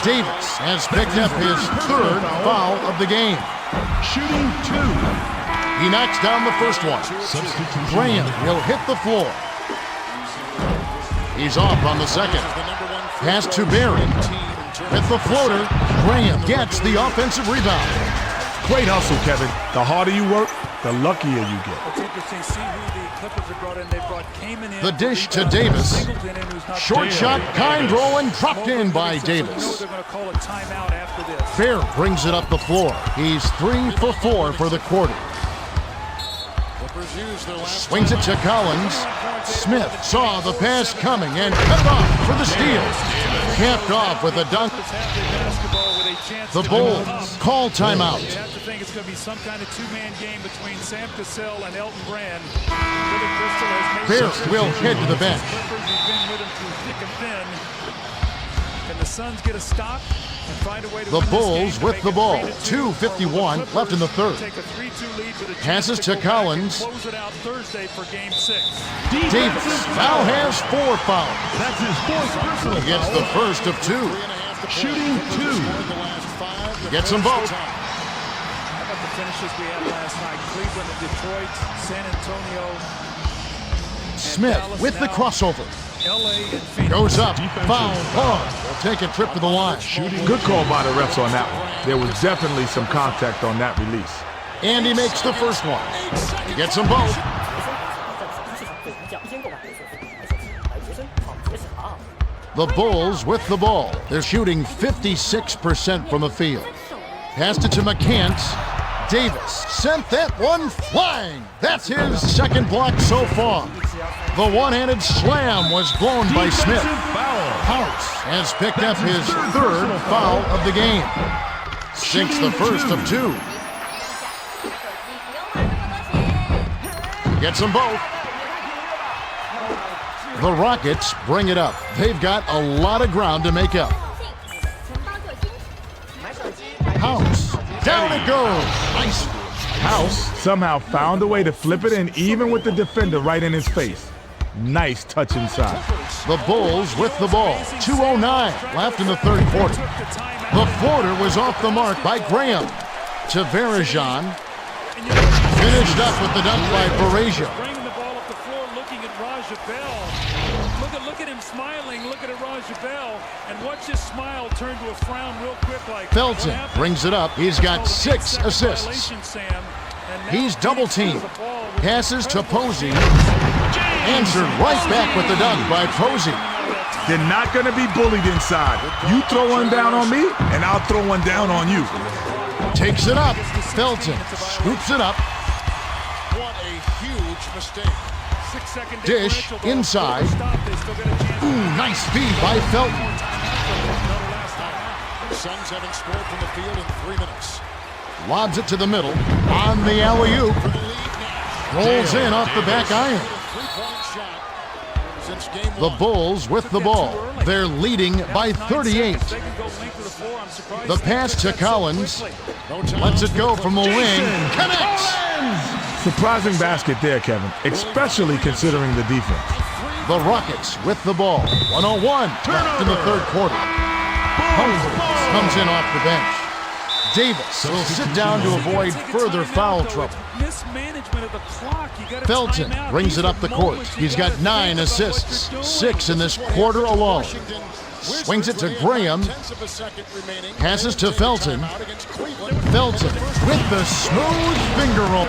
Davis has picked up his third foul of the game. Shooting 2. He knocks down the first one. Graham will hit the floor. He's off on the second. Pass to Barry. With the floater, Graham gets the offensive rebound. Great hustle, Kevin. The harder you work, the luckier you get. It's interesting. See who the Clippers have brought in. They brought Kaman in. The dish to Davis. Short shot, kind roll, and dropped in by Davis. They're going to call a timeout after this. Bear brings it up the floor. He's 3 for 4 for the quarter. Swings it to Collins. Smith saw the pass coming and cut off for the steal. Capped off with a dunk. The Bulls call timeout. You have to think it's going to be some kind of two-man game between Sam Cassell and Elton Brand. Bear will head to the bench. He's been with him through thick and thin. Can the Suns get a stop and find a way to The win this Bulls game? with the ball. 2:51 left in the third. Take a 3-2 lead with a Passes chance to go back and Collins. Close it out Thursday for Game 6. Davis now has 4 fouls. That's his 4th personal He gets foul. the first of 2. Shooting 2. Gets them both. How about the finishes we had last night? Cleveland and Detroit, San Antonio. Smith with the crossover. LA and Phoenix. Goes up, foul, hard. Will take a trip to the line. Good call by the refs on that one. There was definitely some contact on that release. And he makes the first one. He gets them both. The Bulls with the ball. They're shooting 56% from the field. Passed it to McCants. Davis sent that one flying. That's his second block so far. The one-handed slam was blown by Smith. House has picked up his third foul of the game. Sinks the first of 2. Gets them both. The Rockets bring it up. They've got a lot of ground to make up. House. Down it goes. Nice. House somehow found a way to flip it in even with the defender right in his face. Nice touch inside. The Bulls with the ball. 2:09 left in the third quarter. The floater was off the mark by Graham. To Varajan. Finished up with the dunk by Varajan. Bringing the ball up the floor, looking at Raja Bell. Look at him smiling. Look at Raja Bell. And watch his smile turn to a frown real quick. Like Felton brings it up. He's got 6 assists. He's double-teamed. Passes to Posey. Answered right back with the dunk by Posey. They're not going to be bullied inside. You throw one down on me, and I'll throw one down on you. Takes it up. Felton scoops it up. What a huge mistake. Dish inside. Ooh, nice feed by Felton. Suns haven't scored from the field in 3 minutes. Lobs it to the middle. On the alley-oop. Rolls in off the back iron. The Bulls with the ball. They're leading by 38. The pass to Collins. Lets it go from the wing. Connects! Surprising basket there, Kevin, especially considering the defense. The Rockets with the ball. 101 left in the third quarter. Humphries comes in off the bench. Davis will sit down to avoid further foul trouble. Felton brings it up the court. He's got 9 assists, 6 in this quarter alone. Swings it to Graham. Passes to Felton. Felton with the smooth finger roll.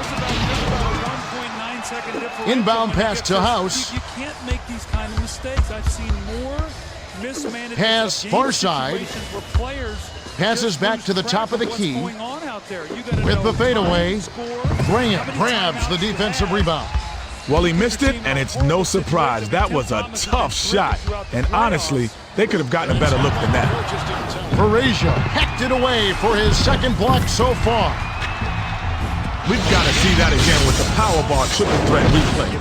Inbound pass to House. You can't make these kind of mistakes. I've seen more mismanagement. Pass far side. Passes back to the top of the key. With the fadeaway, Graham grabs the defensive rebound. Well, he missed it, and it's no surprise. That was a tough shot. And honestly, they could have gotten a better look than that. Varajan hacked it away for his second block so far. We've got to see that again with the power bar triple threat replay.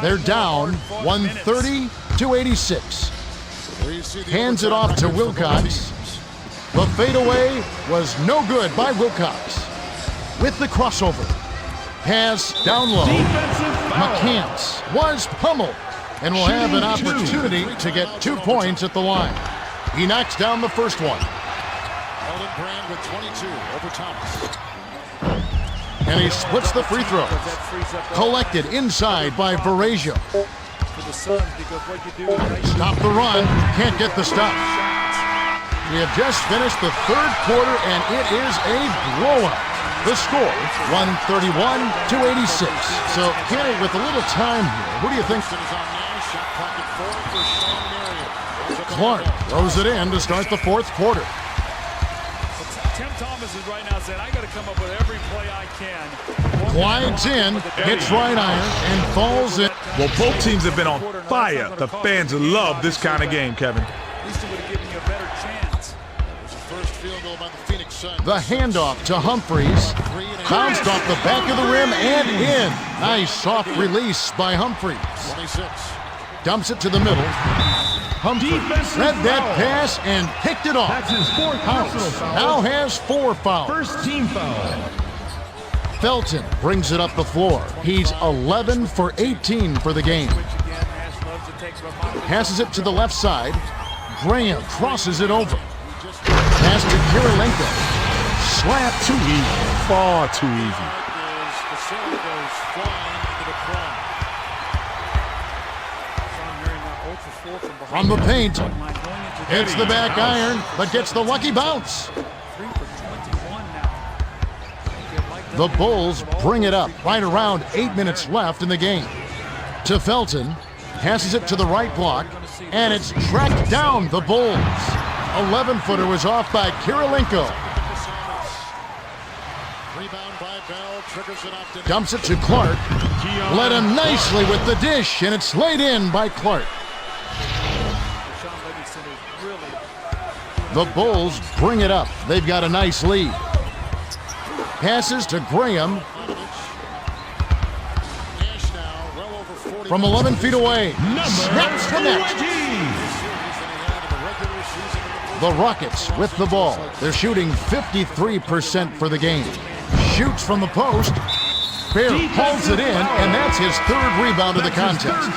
They're down 130-86. Hands it off to Wilcox. The fadeaway was no good by Wilcox. With the crossover. Pass down low. McCants was pummeled and will have an opportunity to get 2 points at the line. He knocks down the first one. Elton Brand with 22 over Thomas. And he splits the free throws. Collected inside by Varejao. Stop the run. Can't get the stop. We have just finished the third quarter, and it is a blowout. The score, 131-86. So, Kenny, with a little time here, who do you think? Clark throws it in to start the fourth quarter. Tim Thomas is right now saying, I got to come up with every play I can. Glides in, hits right iron, and falls in. Well, both teams have been on fire. The fans love this kind of game, Kevin. At least it would have given you a better chance. First field goal by the Phoenix Suns. The handoff to Humphries. Bounced off the back of the rim and in. Nice soft release by Humphries. 26. Dumps it to the middle. Humphries read that pass and picked it off. That's his fourth personal foul. Now has 4 fouls. First team foul. Felton brings it up the floor. He's 11 for 18 for the game. Passes it to the left side. Graham crosses it over. Pass to Kirilenko. Slap too easy. Far too easy. From the paint. Hits the back iron, but gets the lucky bounce. The Bulls bring it up right around 8 minutes left in the game. To Felton. Passes it to the right block. And it's tracked down the Bulls. 11-footer was off by Kirilenko. Dumps it to Clark. Led him nicely with the dish, and it's laid in by Clark. The Bulls bring it up. They've got a nice lead. Passes to Graham. From 11 feet away. Snaps the net. The Rockets with the ball. They're shooting 53% for the game. Shoots from the post. Barry pulls it in, and that's his third rebound of the contest.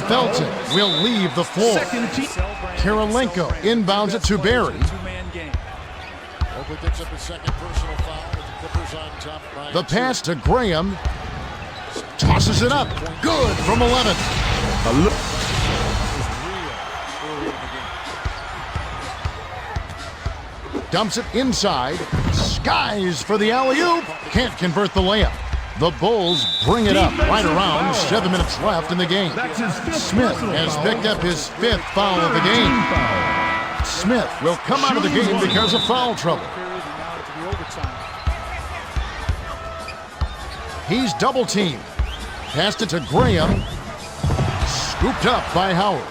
Felton will leave the floor. Kirilenko inbounds it to Barry. The pass to Graham. Tosses it up. Good from 11. Dumps it inside. Skies for the alley-oop. Can't convert the layup. The Bulls bring it up right around 7 minutes left in the game. Smith has picked up his 5th foul of the game. Smith will come out of the game because of foul trouble. He's double-teamed. Passed it to Graham. Scooped up by Howard.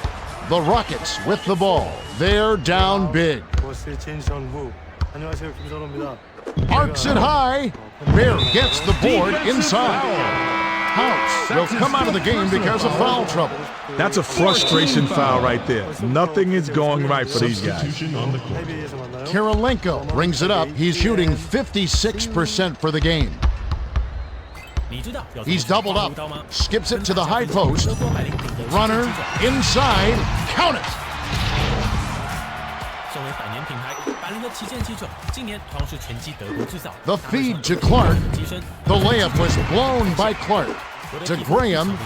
The Rockets with the ball. They're down big. Arcs it high. Bear gets the board inside. House will come out of the game because of foul trouble. That's a frustration foul right there. Nothing is going right for these guys. Kirilenko brings it up. He's shooting 56% for the game. He's doubled up. Skips it to the high post. Runner inside. Count it. The feed to Clark. The layup was blown by Clark. To Graham.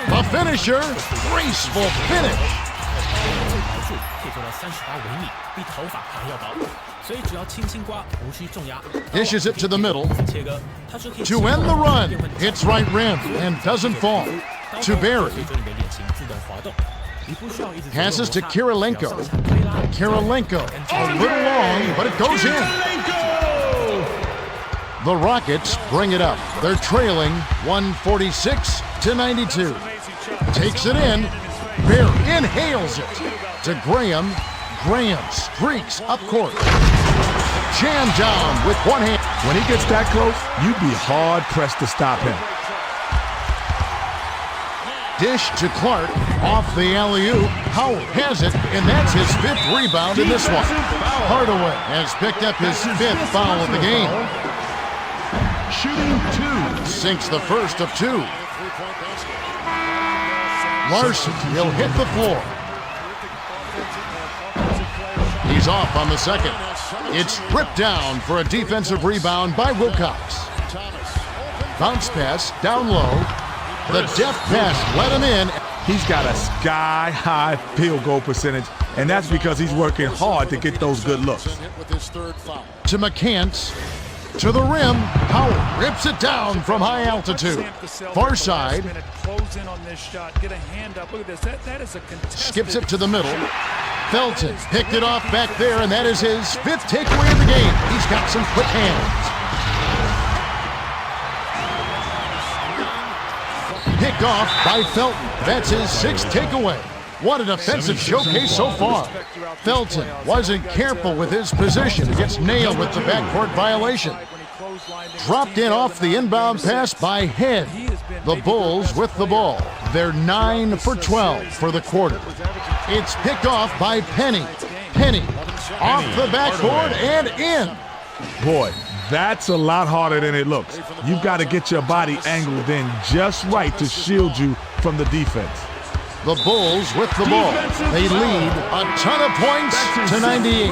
The finisher. Graceful finish. Dishes it to the middle. To end the run. Hits right rim and doesn't fall. To Barry. Passes to Kirilenko. Kirilenko a little long, but it goes in. The Rockets bring it up. They're trailing 146-92. Takes it in. Barry inhales it. To Graham. Graham streaks up court. Jammed down with one hand. When he gets that close, you'd be hard-pressed to stop him. Dish to Clark, off the alley-oop. Howard has it, and that's his 5th rebound in this one. Hardaway has picked up his 5th foul of the game. Shooting 2. Sinks the first of 2. Lawson will hit the floor. He's off on the second. It's ripped down for a defensive rebound by Wilcox. Bounce pass down low. The deft pass let him in. He's got a sky-high field goal percentage, and that's because he's working hard to get those good looks. To McCants. To the rim. Howard rips it down from high altitude. Far side. Skips it to the middle. Felton picked it off back there, and that is his 5th takeaway of the game. He's got some quick hands. Picked off by Felton. That's his 6th takeaway. What a defensive showcase so far. Felton wasn't careful with his position. He gets nailed with the backcourt violation. Dropped in off the inbound pass by Head. The Bulls with the ball. They're 9 for 12 for the quarter. It's picked off by Penny. Penny off the backboard and in. Boy, that's a lot harder than it looks. You've got to get your body angled in just right to shield you from the defense. The Bulls with the ball. They lead a ton of points to 98.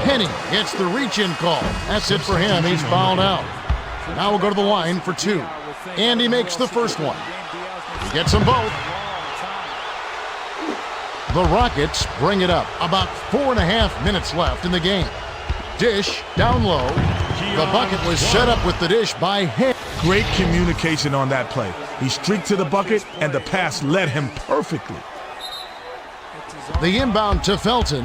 Penny gets the reach-in call. That's it for him. He's fouled out. Now we'll go to the line for 2. And he makes the first one. He gets them both. The Rockets bring it up. About 4.5 minutes left in the game. Dish down low. The bucket was set up with the dish by Head. Great communication on that play. He streaked to the bucket, and the pass led him perfectly. The inbound to Felton.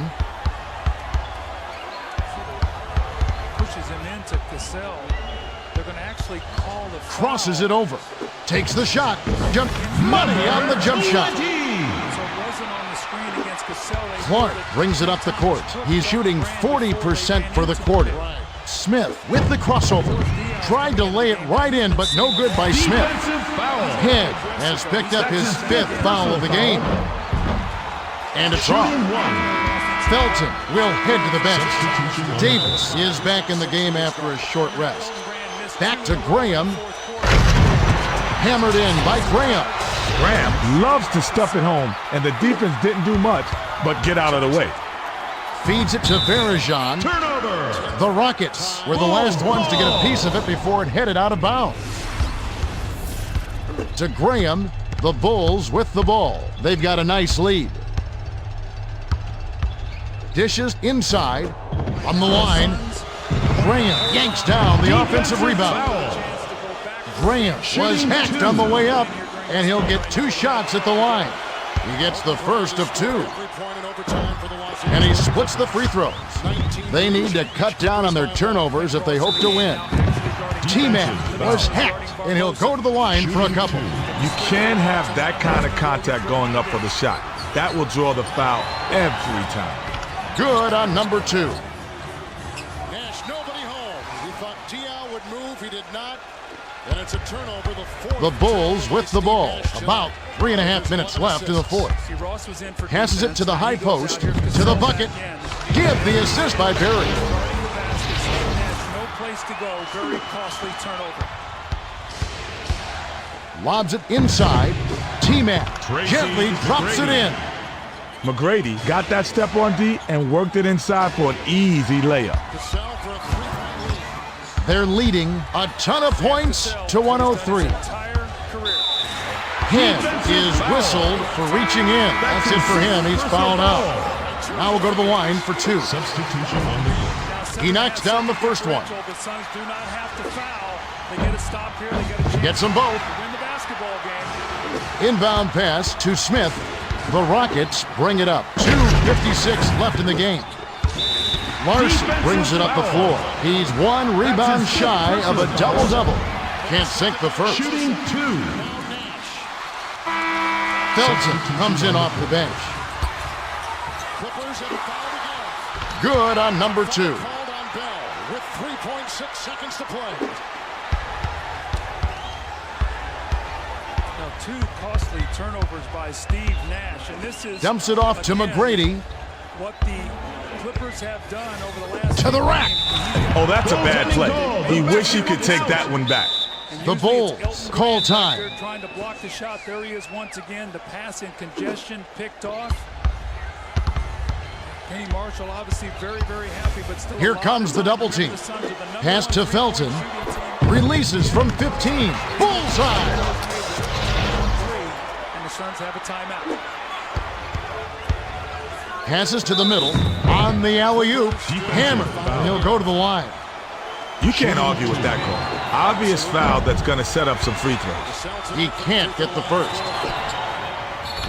Pushes him into Cassell. They're going to actually call the foul. Crosses it over. Takes the shot. Jump. Money on the jump shot. So it wasn't on the screen against Cassell. Clark brings it up the court. He's shooting 40% for the quarter. Smith with the crossover. Tried to lay it right in, but no good by Smith. Head has picked up his 5th foul of the game. And it's off. Felton will head to the bench. Davis is back in the game after a short rest. Back to Graham. Hammered in by Graham. Graham loves to stuff it home, and the defense didn't do much but get out of the way. Feeds it to Varajan. Turnover. The Rockets were the last ones to get a piece of it before it headed out of bounds. To Graham, the Bulls with the ball. They've got a nice lead. Dishes inside. On the line. Graham yanks down the offensive rebound. Graham was hacked on the way up, and he'll get 2 shots at the line. He gets the first of 2. And he splits the free throws. They need to cut down on their turnovers if they hope to win. T-Man was hacked, and he'll go to the line for a couple. You can't have that kind of contact going up for the shot. That will draw the foul every time. Good on number 2. Nash, nobody home. He thought Diao would move. He did not. And it's a turnover. The Bulls with the ball. About 3.5 minutes left in the fourth. Passes it to the high post, to the bucket. Give the assist by Barry. No place to go. Very costly turnover. Lobs it inside. T-Man gently drops it in. McGrady got that step on D and worked it inside for an easy layup. They're leading a ton of points to 103. Head is whistled for reaching in. That's it for him. He's fouled out. Now we'll go to the line for 2. Substitution on the He knocks down the first one. The Suns do not have to foul. They get a stop here. They get a chance Gets them both. to win the basketball game. Inbound pass to Smith. The Rockets bring it up. 2:56 left in the game. Lawson brings it up the floor. He's 1 rebound shy of a double-double. Can't sink the first. shooting 2. Felton comes in off the bench. Clippers have fouled again. Good on number 2. Called on Bell with 3.6 seconds to play. 2 costly turnovers by Steve Nash, and this is dumps it off to McGrady. What the Clippers have done over the last to the rack. Oh, that's a bad play. He wish he could take that one back. The Bulls call time. Trying to block the shot. There he is once again. The pass in congestion picked off. Kenny Marshall obviously very, very happy, but still. Here comes the double team. Pass to Felton. Releases from 15. Bullseye. And the Suns have a timeout. Passes to the middle. On the alley-oop. Hammer. He'll go to the line. You can't argue with that call. Obvious foul that's going to set up some free throws. He can't get the first.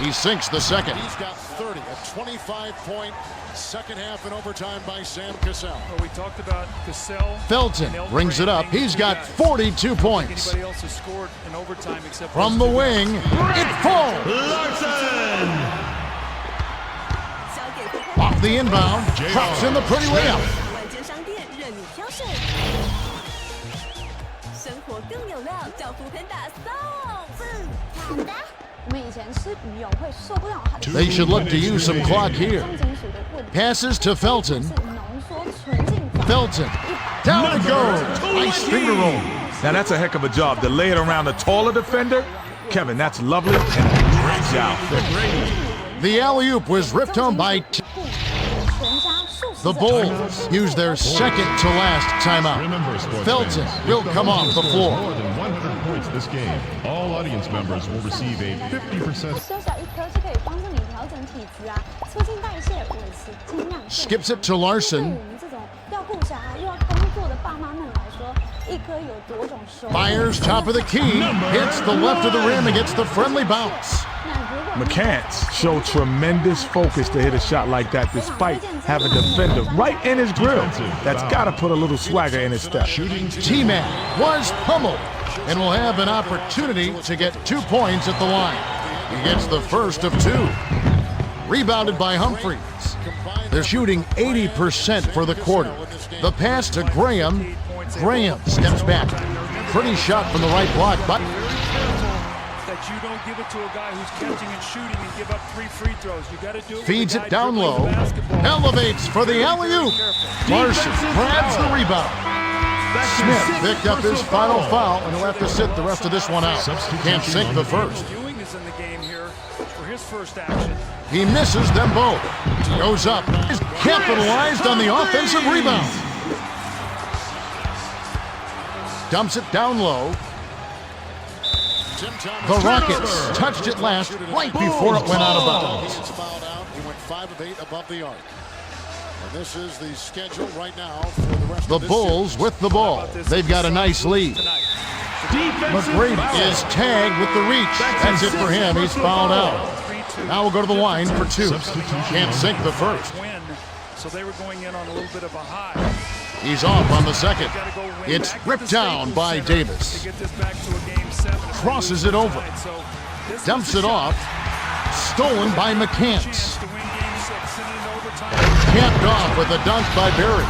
He sinks the second. He's got 30, a 25-point second half in overtime by Sam Cassell. Well, we talked about Cassell. Felton brings it up. He's got 42 points. Anybody else has scored in overtime except from the wing. It falls. Lawson! Off the inbound. Drops in the pretty layup. They should look to use some clock here. Passes to Felton. Felton. Down it goes. Nice finger roll. Now that's a heck of a job to lay it around a taller defender. Kevin, that's lovely and a great job. The alley-oop was ripped home by the Bulls use their second to last timeout. Felton will come off the floor. More than 100 points this game. All audience members will receive a 50%. Skips it to Lawson. Fires top of the key. Hits the left of the rim and gets the friendly bounce. McCants show tremendous focus to hit a shot like that despite having a defender right in his grill. That's got to put a little swagger in his step. T-Mac was pummeled and will have an opportunity to get 2 points at the line. He gets the first of 2. Rebounded by Humphries. They're shooting 80% for the quarter. The pass to Graham. Graham steps back. Pretty shot from the right block, but that you don't give it to a guy who's catching and shooting and give up 3 free throws. You got to do it. Feeds it down low. Elevates for the alley-oop. Larson grabs the rebound. Smith picked up his final foul and he'll have to sit the rest of this one out. Can't sink the first. Ewing is in the game here for his first action. He misses them both. Goes up. Is capitalized on the offensive rebound. Dumps it down low. The Rockets touched it last right before it went out of bounds. He went 5 of 8 above the arc. And this is the schedule right now for the rest The of this Bulls with the ball. They've got a nice lead. McGrady is tagged with the reach. That's it for him. He's fouled out. Now we'll go to the line for 2. Can't sink the first. So they were going in on a little bit of a high. He's off on the second. It's ripped down by Davis. Crosses it over. Dumps it off. Stolen by McCants. Capped off with a dunk by Barry.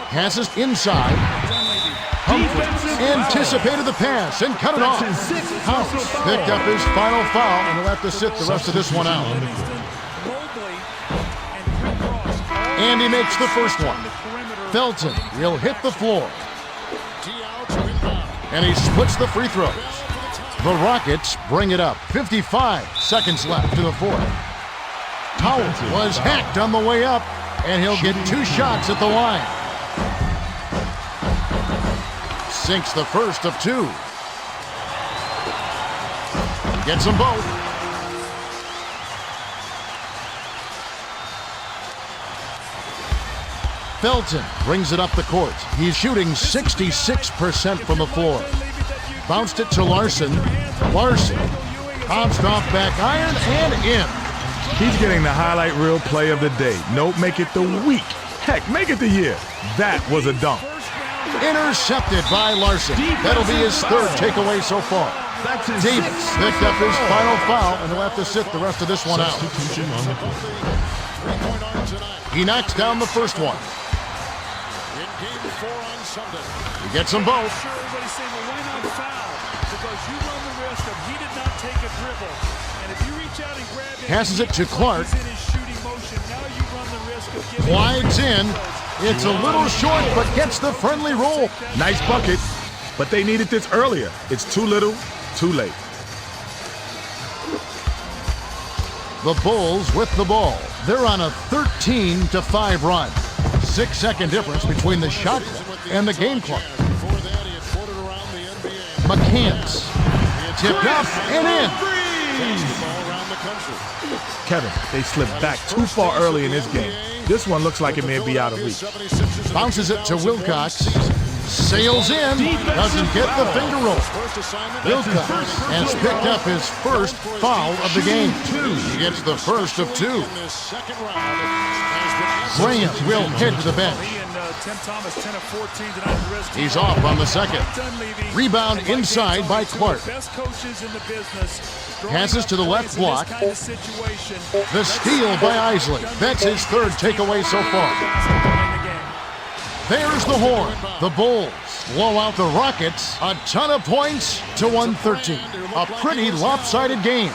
Passes inside. Humphries anticipated the pass and cut it off. House picked up his final foul and he'll have to sit the rest of this one out. And he makes the first one. Felton will hit the floor. And he splits the free throws. The Rockets bring it up. 55 seconds left to the fourth. Towel was hacked on the way up and he'll get 2 shots at the line. Sinks the first of 2. Gets them both. Felton brings it up the court. He's shooting 66% from the floor. Bounced it to Lawson. Lawson bounced off back iron and in. He's getting the highlight reel play of the day. Nope, make it the week. Heck, make it the year. That was a dunk. Intercepted by Lawson. That'll be his 3rd takeaway so far. Davis picked up his final foul and he'll have to sit the rest of this one out. He knocks down the first one. in Game 4 on Sunday. He gets them both. I'm sure everybody's saying, well, why not foul? Because you run the risk of he did not take a dribble. And if you reach out and grab him, passes it to Clark. he's in his shooting motion. Now you run the risk of giving Glides in. It's a little short, but gets the friendly roll. Nice bucket, but they needed this earlier. It's too little, too late. The Bulls with the ball. They're on a 13-5 run. 6-second difference between the shot clock and the game clock. Before that, he had floated around the NBA. McCants. Tipped up and in. Basketball around the country. Kevin, they slipped back too far early in this game. This one looks like it may be out of reach. Bounces it to Wilcox. Sails in. Doesn't get the finger roll. Wilcox has picked up his first foul of the game. He gets the first of 2. Graham will head to the bench. He's off on the second. Rebound inside by Clark. Passes to the left block. The steal by Isley. That's his third takeaway so far. There's the horn. The Bulls blow out the Rockets. A ton of points to 113. A pretty lopsided game.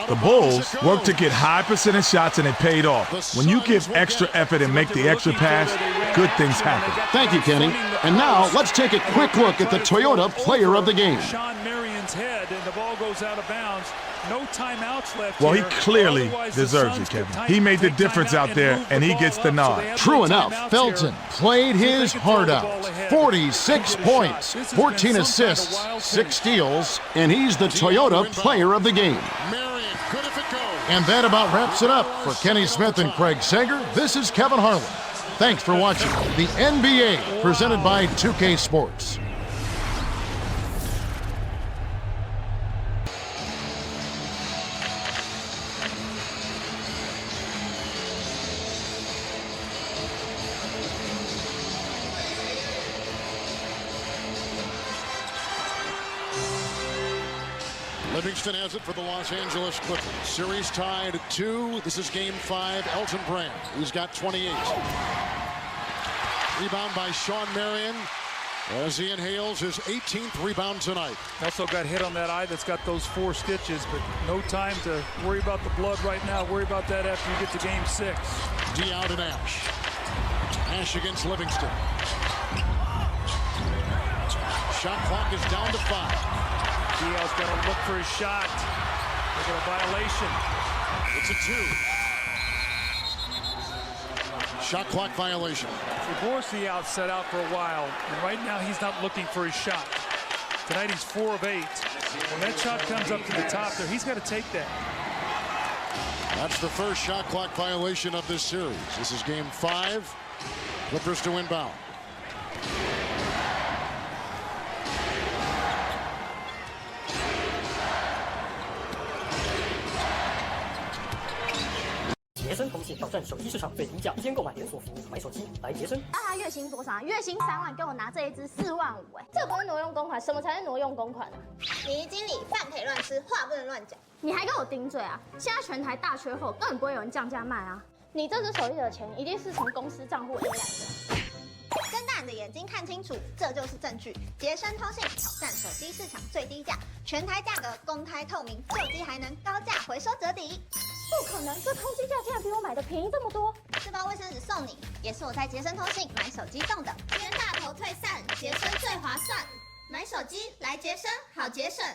The Bulls worked to get high percentage shots and it paid off. When you give extra effort and make the extra pass, good things happen. Thank you, Kenny. And now let's take a quick look at the Toyota Player of the Game. Sean Marion's head, and the ball goes out of bounds. No timeouts left. Well, he here. clearly Otherwise, the deserves Suns it, Kevin. could He made the take difference timeout out there, move and he ball gets up, the so nod. they have True no enough, timeouts Felton here. played See if they his can throw heart the out. ball ahead. 46 Get a shot. points, This has 14 been some kind of assists, wild 6 finish. steals, and he's the Toyota Player of the Game. Marion, good if it goes. And that about wraps it up. For Kenny Smith and Craig Sager, this is Kevin Harlan. Thanks for watching the NBA presented by 2K Sports. Livingston has it for the Los Angeles Clippers. Series tied at 2. This is Game 5. Elton Brand, who's got 28. Rebound by Sean Marion as he inhales his 18th rebound tonight. Also got hit on that eye that's got those 4 stitches, but no time to worry about the blood right now. Worry about that after you get to Game 6. D out and Ash. Ash against Livingston. Shot clock is down to 5. Dial's got to look for his shot. Look at a violation. It's a 2. Shot clock violation. Dial set out for a while, and right now he's not looking for his shot. Tonight he's 4 of 8. When that shot comes up to the top there, he's got to take that. That's the first shot clock violation of this series. This is Game 5. Clippers to inbound.杰森通信挑战手机市场最低价，一天购买连锁服务，买手机来杰森。他月薪多少？月薪3万，给我拿这一支4万5，哎，这不是挪用公款？什么才是挪用公款啊？礼仪经理，饭可以乱吃，话不能乱讲。你还跟我顶嘴啊？现在全台大缺货，根本不会有人降价卖啊！你这只手机的钱一定是从公司账户领来的。睁大你的眼睛看清楚，这就是证据。杰森通信挑战手机市场最低价，全台价格公开透明，旧机还能高价回收折抵。不可能，这空机价竟然比我买的便宜这么多！这包卫生纸送你，也是我在杰森通信买手机送的。冤大头退散，杰森最划算。买手机来杰森，好节省。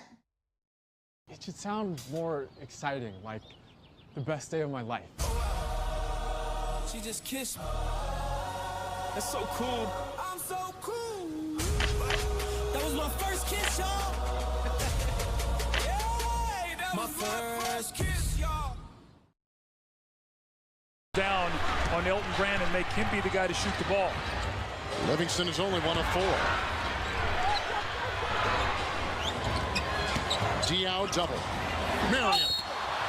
It should sound more exciting, like the best day of my life. She just kissed me. That's so cool. I'm so cool. That was my first kiss, y'all. Yeah, that was my first kiss, y'all. Down on Elton Brand and make him be the guy to shoot the ball. Livingston is only 1 of 4. Diao double. Marion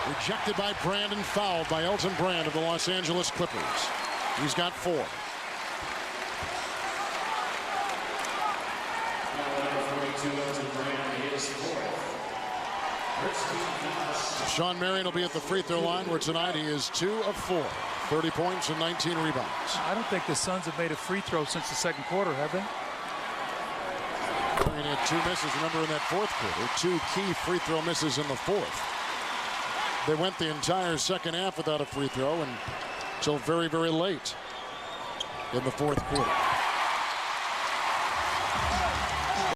rejected by Brand and fouled by Elton Brand of the Los Angeles Clippers. He's got 4. Sean Marion will be at the free throw line where tonight he is 2 of 4. 30 points and 19 rebounds. I don't think the Suns have made a free throw since the second quarter, have they? And he had 2 misses, remember, in that fourth quarter. 2 key free throw misses in the fourth. They went the entire second half without a free throw until very, very late in the fourth quarter.